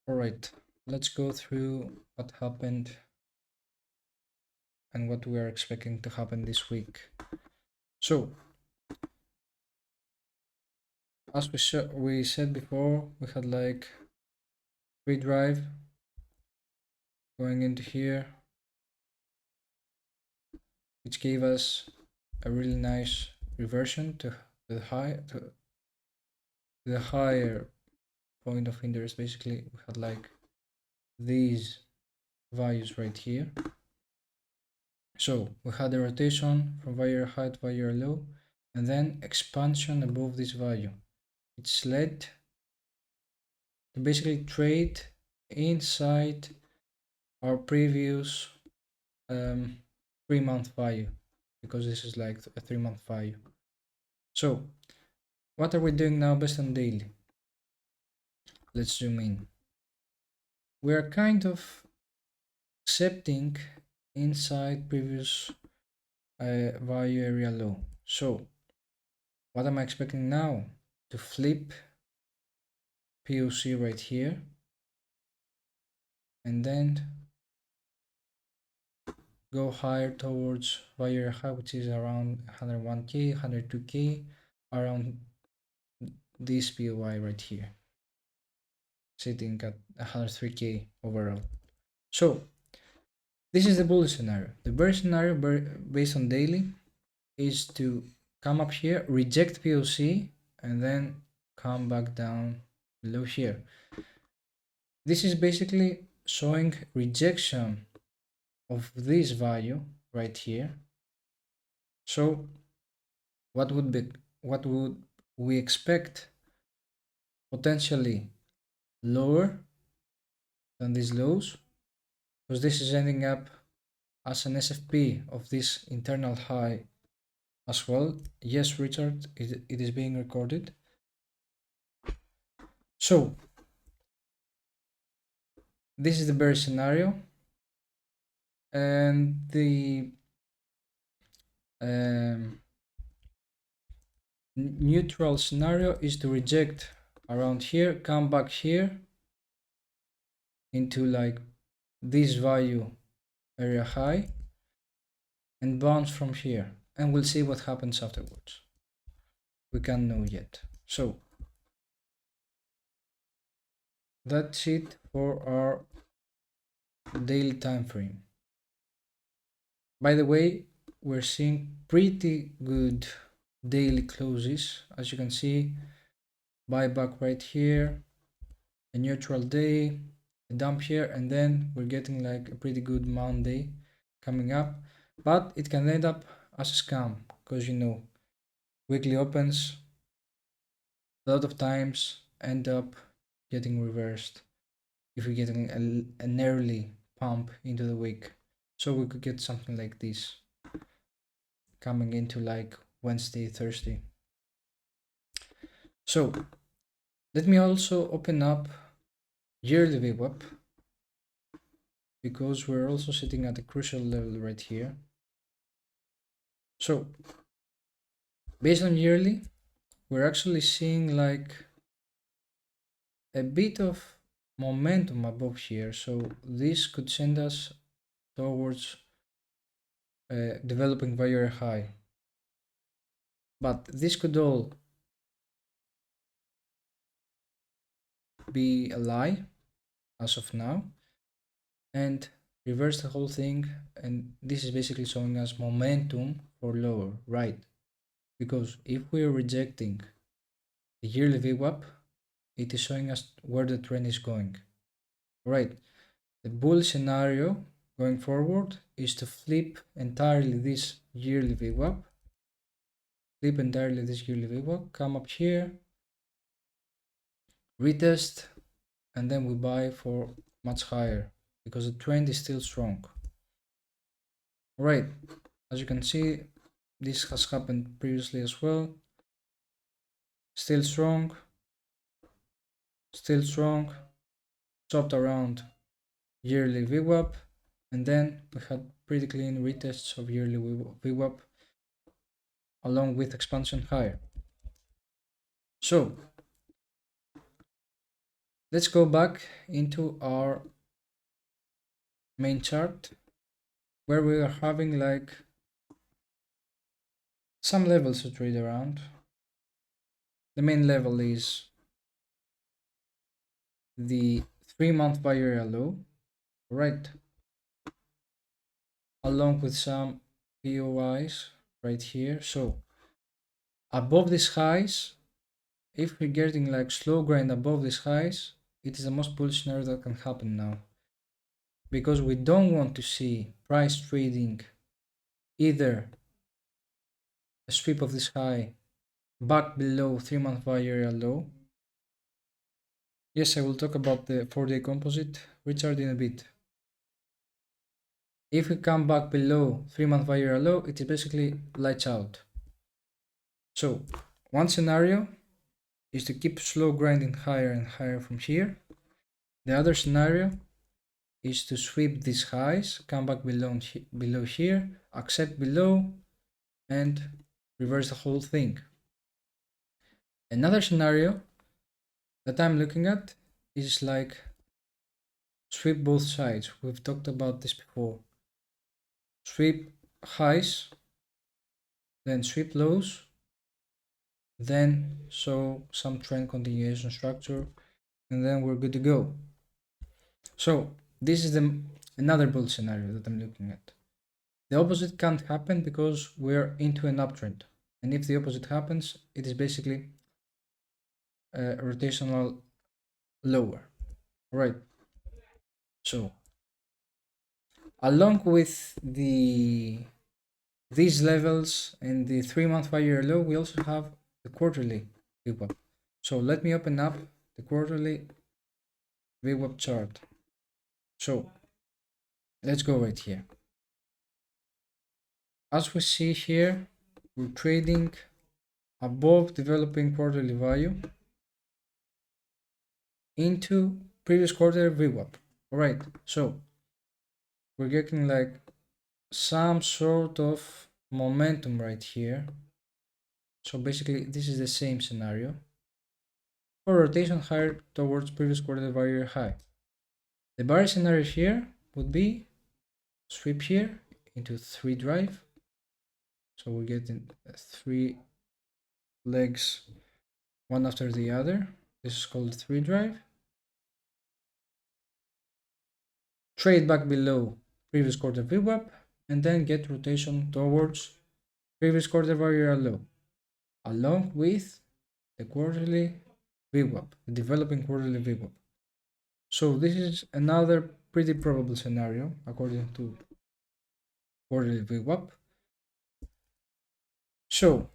All right, let's go through what happened and what we are expecting to happen this week. So, as we said before, we had like pre-drive going into here, which gave us a really nice reversion to the higher point of interest. Basically, we had like these values right here. So we had a rotation from value high to value low, and then expansion above this value. It's led to basically trade inside our previous 3-month value, because this is like a 3-month value. So what are we doing now based on daily? Let's zoom in. We are kind of accepting inside previous value area low. So what am I expecting now? To flip POC right here, and then go higher towards value high, which is around 101k, 102k, around this POI right here, sitting at 103k overall. So this is the bullish scenario. The bearish scenario based on daily is to come up here, reject POC, and then come back down below here. This is basically showing rejection of this value right here. So what would we expect? Potentially lower than these lows, because this is ending up as an SFP of this internal high as well. Yes, Richard, it is being recorded. So this is the bearish scenario, and the neutral scenario is to reject around here, come back here into like this value area high, and bounce from here, and we'll see what happens afterwards. We can't know yet. So that's it for our daily time frame. By the way, we're seeing pretty good daily closes. As you can see, buyback right here, a neutral day, a dump here, and then we're getting like a pretty good Monday coming up. But it can end up as a scam, because you know, weekly opens a lot of times end up getting reversed if we're getting an early pump into the week. So we could get something like this coming into like Wednesday, Thursday. So let me also open up yearly VWAP, because we're also sitting at a crucial level right here. So based on yearly, we're actually seeing like a bit of momentum above here. So this could send us towards developing value high. But this could all be a lie as of now, and reverse the whole thing, and this is basically showing us momentum for lower, right? Because if we're rejecting the yearly VWAP, it is showing us where the trend is going, right? The bull scenario going forward is to flip entirely this yearly VWAP, come up here, retest, and then we buy for much higher, because the trend is still strong. Right, as you can see, this has happened previously as well. Still strong, chopped around yearly VWAP, and then we had pretty clean retests of yearly VWAP along with expansion higher. So Let's go back into our main chart where we are having like some levels to trade around. The main level is the 3-month buyer low, right? Along with some POIs right here. So above these highs, if we're getting like slow grind above these highs, it is the most bullish scenario that can happen now, because we don't want to see price trading either a sweep of this high back below 3-month buyer low. Yes, I will talk about the 4-day composite, Richard, in a bit. If we come back below 3-month buyer low, it is basically lights out. So one scenario is to keep slow grinding higher and higher from here. The other scenario is to sweep these highs, come back below here, accept below, and reverse the whole thing. Another scenario that I'm looking at is like sweep both sides. We've talked about this before. Sweep highs, then sweep lows, then show some trend continuation structure, and then we're good to go. So this is another bull scenario that I'm looking at. The opposite can't happen because we're into an uptrend, and if the opposite happens, it is basically a rotational lower, right? So along with these levels and the 3-month buyer low, we also have the quarterly VWAP. So let me open up the quarterly VWAP chart. So let's go right here. As we see here, we're trading above developing quarterly value into previous quarter VWAP. Alright, so we're getting like some sort of momentum right here. So basically this is the same scenario for rotation higher towards previous quarter value high. The bearish scenario here would be sweep here into 3 drive. So we're getting 3 legs one after the other. This is called 3 drive. Trade back below previous quarter VWAP and then get rotation towards previous quarter value low, along with the quarterly VWAP, the developing quarterly VWAP. So this is another pretty probable scenario according to quarterly VWAP. So,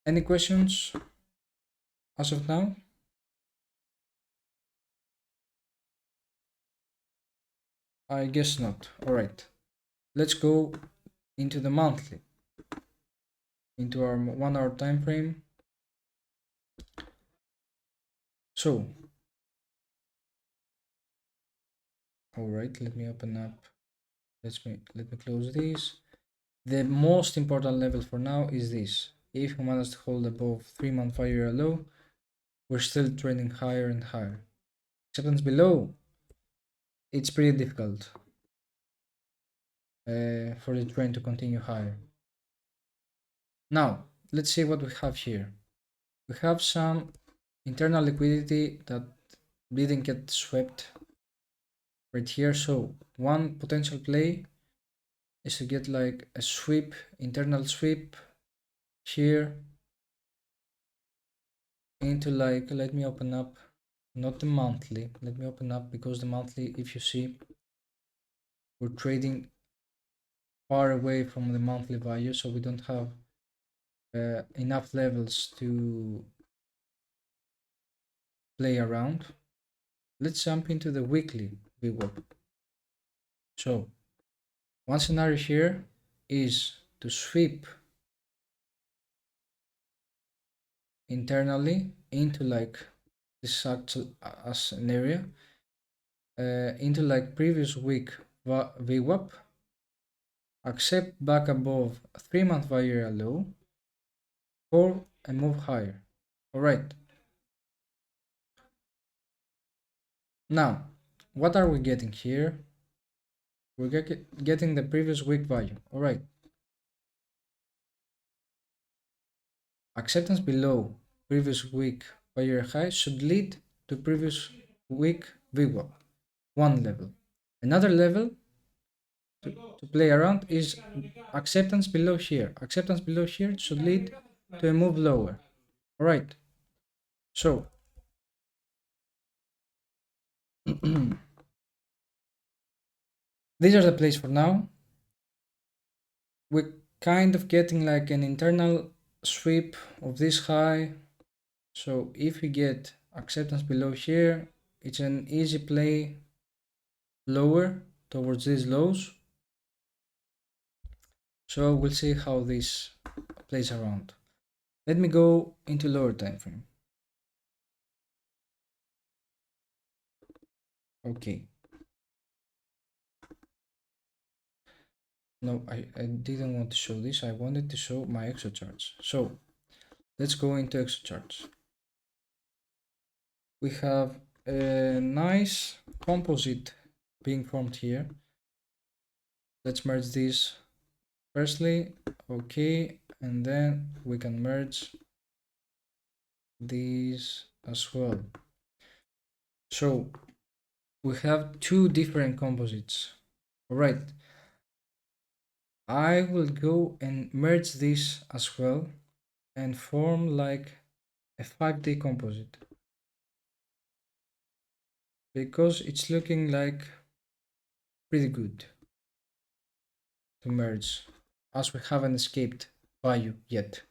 any questions as of now? I guess not. Alright, let's go into the monthly, into our 1 hour time frame. So, alright, let me open up. Let me close this. The most important level for now is this. If we manage to hold above 3-month 5-year low, we're still trending higher and higher. Acceptance below, it's pretty difficult for the trend to continue higher. Now, let's see what we have here. We have some internal liquidity that didn't get swept right here. So one potential play is to get like a sweep, internal sweep here into like, let me open up, not the monthly, let me open up, because the monthly, if you see, we're trading far away from the monthly value, so we don't have enough levels to play around. Let's jump into the weekly VWAP. So one scenario here is to sweep internally into like this actual as an area into like previous week VWAP, accept back above 3-month value low for a move higher. All right, Now, what are we getting here? We're getting the previous week value. All right. Acceptance below previous week value high should lead to previous week VWAP. One level. Another level to play around is acceptance below here. Acceptance below here should lead to a move lower. All right. So these are the plays for now. We're kind of getting like an internal sweep of this high. So if we get acceptance below here, it's an easy play lower towards these lows. So we'll see how this plays around. Let me go into lower time frame. Okay. No, I didn't want to show this. I wanted to show my exo charts. So let's go into exo charts. We have a nice composite being formed here. Let's merge these firstly. Okay, and then we can merge these as well. So we have two different composites. All right, I will go and merge this as well and form like a 5D composite because it's looking like pretty good to merge as we haven't escaped value yet.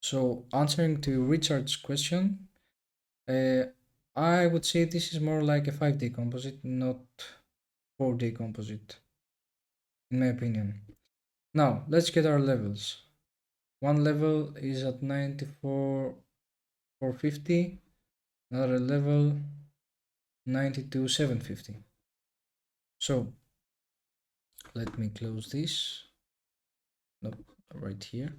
So answering to Richard's question, I would say this is more like a 5D composite, not 4D composite, in my opinion. Now, let's get our levels. One level is at 94,450, another level 92,750. So, let me close this. Nope, right here.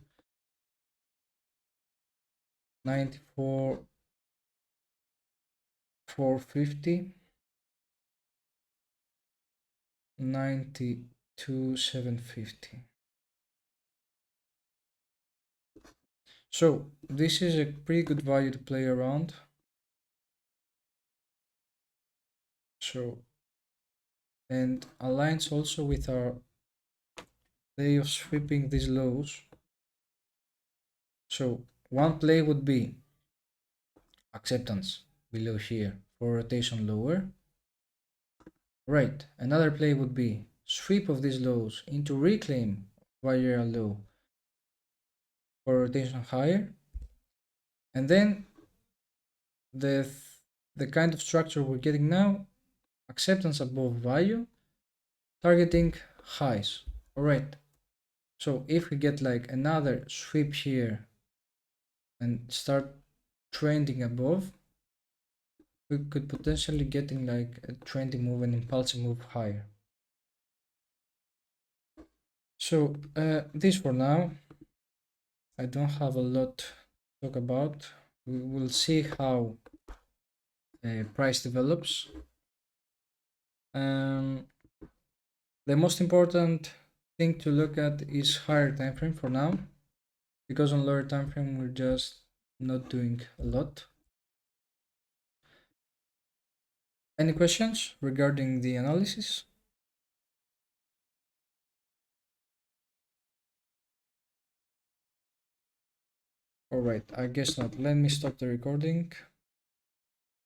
94,450, 92,750. So this is a pretty good value to play around. So, and aligns also with our play of sweeping these lows. So one play would be acceptance below here for rotation lower. Right, another play would be sweep of these lows into reclaim via low for rotation higher. And then the kind of structure we're getting now, acceptance above value, targeting highs. All right. So if we get like another sweep here and start trending above, we could potentially getting like a trendy move and impulsive move higher. So this for now. I don't have a lot to talk about. We will see how price develops. The most important thing to look at is higher time frame for now, because on lower time frame we're just not doing a lot. Any questions regarding the analysis? All right, I guess not. Let me stop the recording.